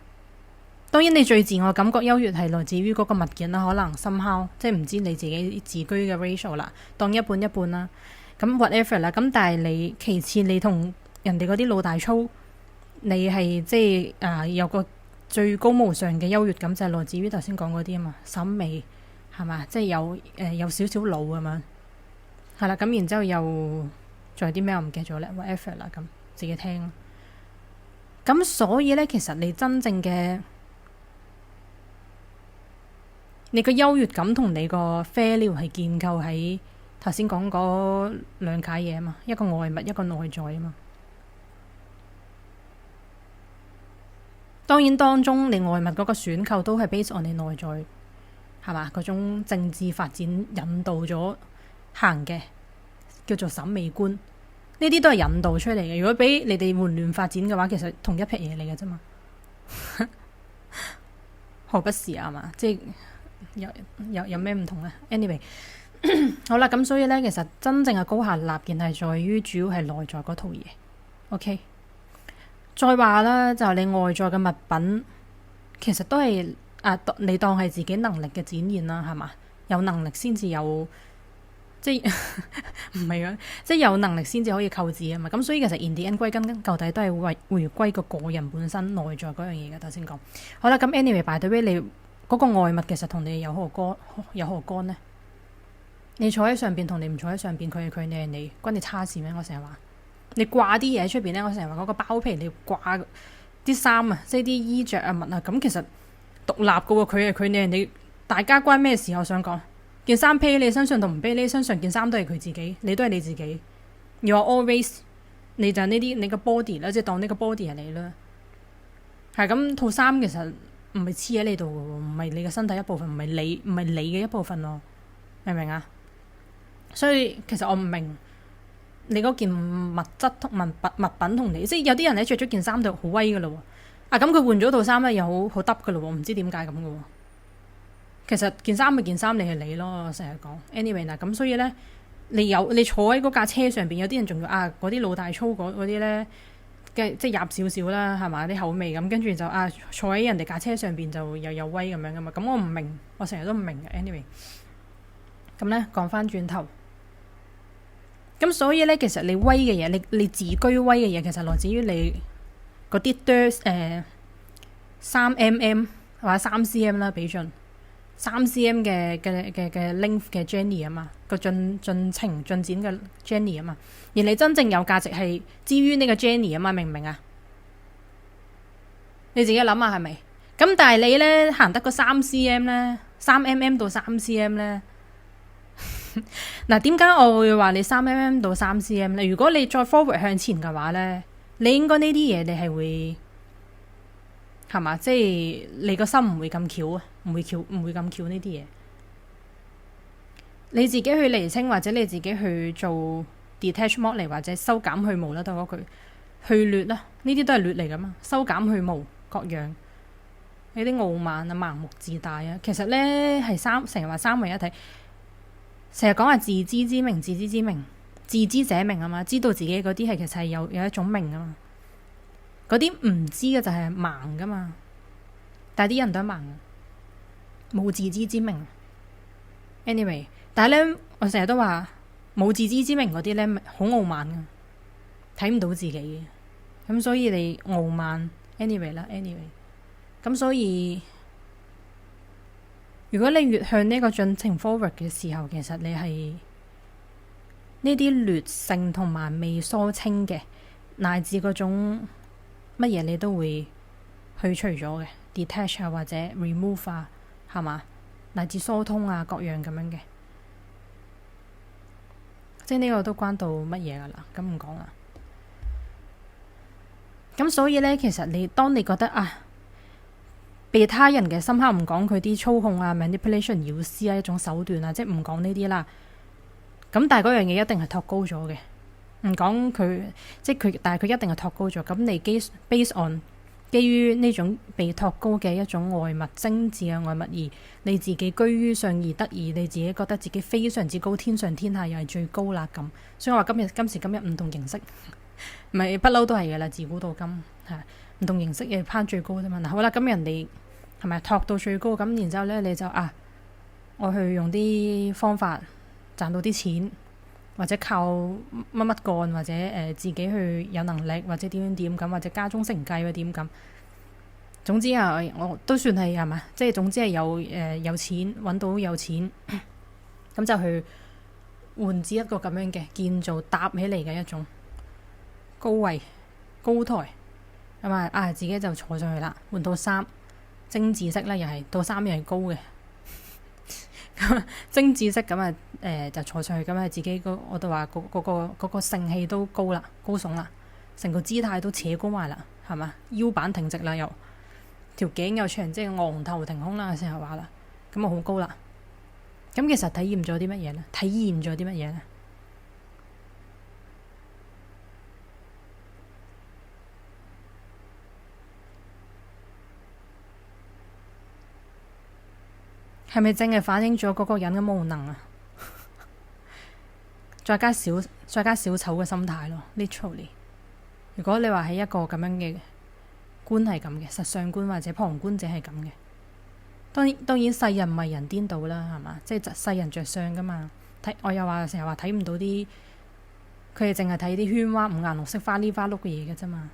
當然你最自我感覺優越係來自於嗰個物件啦，可能somehow即係唔知你自己自居嘅 ratio 啦，當一半一半啦。咁 whatever 啦，咁但係你其次你同人哋嗰啲老大粗，你係即係有個最高無上嘅優越感就係來自於頭先講嗰啲啊嘛，審美係嘛，即係有少少老咁樣，係啦，咁然之後又仲有啲咩我唔記得咗咧，whatever 啦，咁自己聽。咁所以咧，其實你真正嘅你個優越感同你個 value 係建構喺頭先講嗰兩楷嘢啊嘛，一個外物，一個內在啊嘛。當然當中你外物嗰個選購都係 base on 你內在係嘛，嗰種政治發展引導咗行嘅叫做審美觀，呢啲都係引導出嚟嘅。如果俾你哋混亂發展嘅話，其實同一批嘢嚟嘅啫嘛，何不是啊嘛？即係有咩唔同咧 ？Anyway， 好啦，咁所以咧，其實真正嘅高下立見係在於主要係內在嗰套嘢。OK。再話啦，就係你外在嘅物品，其實都係你當係自己能力嘅展現啦，係嘛？有能力先至有，即係唔係啊？即係有能力先至可以購置啊嘛。咁所以其實 in the end 歸根究底都係回歸個人本身內在嗰樣嘢嘅。頭先講好啦，咁 anyway by the way，你嗰個外物其實同你有何干呢？你坐喺上邊同你唔坐喺上邊，佢係佢，你係你，關你叉事咩？我成日話。你掛啲嘢喺出邊咧，我成日話嗰個包皮你要掛啲衫啊，即係啲衣着啊、襪啊，咁其實獨立噶喎，佢係佢，你係你，大家關咩事？我想講件衫披你身上同唔披你身上，件衫都係佢自己，你都係你自己。You are always 你就係呢啲你個 body 啦，即係當呢個 body 係你啦。係咁套衫其實唔係黐喺你度噶喎，唔係你嘅身體一部分，唔係你嘅一部分咯，明唔明啊？所以其實我唔明。你嗰件物質同物品同你，即係有啲人咧着咗件衫就好威噶咯喎，咁佢換咗套衫咧又好得噶咯喎，唔知點解咁噶喎。其實件衫咪件衫，你係你咯，我成日講。anyway 嗱，咁所以咧，你坐喺嗰架車上邊，有啲人仲要嗰啲老大粗嗰啲咧嘅，即係入少少啦，係嘛啲口味咁，跟住就坐喺人哋架車上邊就又有威咁樣噶嘛。咁我唔明，我成日都唔明嘅。anyway， 咁咧講翻轉頭。咁所以咧，其實你威嘅嘢，你自居威嘅嘢，其實來自於你嗰啲3mm 或者3cm 啦，比盡3cm 嘅 length 嘅 journey 啊嘛，個進展嘅 journey 啊嘛，而你真正有價值係基於呢個 journey 啊嘛，明唔明啊？你自己諗下係咪？咁但係你咧行得個3cm 咧，3mm 到3cm 咧。嗱，點解我會話你3mm 到3cm 咧？如果你再 forward 向前嘅話咧，你應該呢啲嘢你係會係嘛？即係你個心唔會咁巧啊，唔會咁巧呢啲嘢。你自己去釐清，或者你自己去做 detach 剝離，或者修減去毛啦，都嗰句去劣啦，呢啲都係劣嚟噶嘛。修減去毛各樣，你啲傲慢啊、盲目自大啊，其實咧係成日話三位一體。成日講話自知之明，自知者明啊嘛，知道自己嗰啲係其實係有一種明啊嘛，嗰啲唔知嘅就係盲噶嘛，但係啲人都係盲嘅，冇自知之明。anyway， 但係咧我成日都話冇自知之明嗰啲咧好傲慢噶，睇唔到自己嘅，咁所以你傲慢 anyway 啦 anyway， 咁所以。如果你越向呢個進程 forward 嘅時候，其實你係呢啲劣性同埋未梳清嘅，乃至嗰種乜嘢你都會去除咗嘅 detach 啊或者 remove 啊，係嘛，乃至疏通啊各樣咁樣嘅，即係呢個都關到乜嘢噶啦，咁唔講啦。咁所以呢，其實當你覺得被他人嘅深刻唔講佢啲操控啊 manipulation 擾施啊一種手段啊，即係唔講呢啲啦。咁但係嗰樣嘢一定係托高咗嘅，唔講佢，即係佢，但係佢一定係托高咗。咁你based on 基於呢種被托高嘅一種外物精緻嘅外物，而你自己居於上而得意，你自己覺得自己非常之高，天上天下又係最高啦咁。所以我話今時今日唔同形式，唔係不嬲都係嘅啦，自古到今係唔同形式嘅攀最高啫嘛。嗱好啦，咁人哋。係咪托到最高咁？然之後咧，你就我去用啲方法賺到啲錢，或者靠乜乜幹，或者自己去有能力，或者點咁，或者家中承繼或點咁。總之啊，我都算係嘛，即係總之係有錢揾到有錢，咁就去換至一個咁樣嘅建造搭起嚟嘅一種高位高台，咁自己就坐上去啦，換到衫精緻色咧，又係到衫又係高嘅。精緻式咁就坐上去，咁自己我都話嗰個性氣都高啦，高聳啦，成個姿態都扯高埋啦，係嘛？腰板挺直啦，又條頸又長，即係昂頭挺胸啦，成日話啦，咁好高啦。咁其實體驗咗啲乜嘢呢？體驗咗啲乜嘢呢？係咪淨係反映咗嗰個人嘅無能啊？再加小丑嘅心態咯 ，literally。如果你話係一個咁樣嘅觀係咁嘅，實相觀或者旁觀者係咁嘅，當然世人迷人顛倒啦，係嘛？即係世人着相噶嘛。我又成日話睇唔到啲，佢哋淨係睇啲喧嘩五顏六色花哩花碌嘅嘢嘅啫嘛。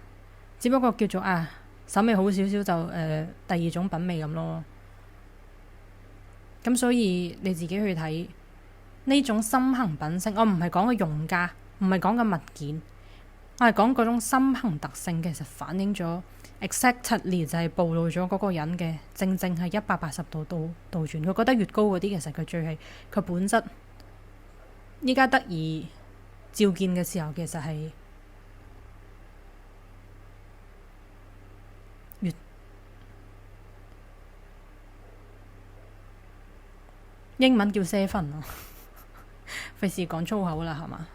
只不過叫做審美好少少就第二種品味咁咯。咁所以你自己去睇呢種心行品性，我唔係講個用家，唔係講個物件，我係講嗰種心行特性，其實反映咗 exactly 就係暴露咗嗰個人嘅正係180度倒轉。佢覺得越高嗰啲，其實佢最係佢本質依家得以照見嘅時候，其實係越英文叫 seven 咯，費事講粗口啦，係嘛？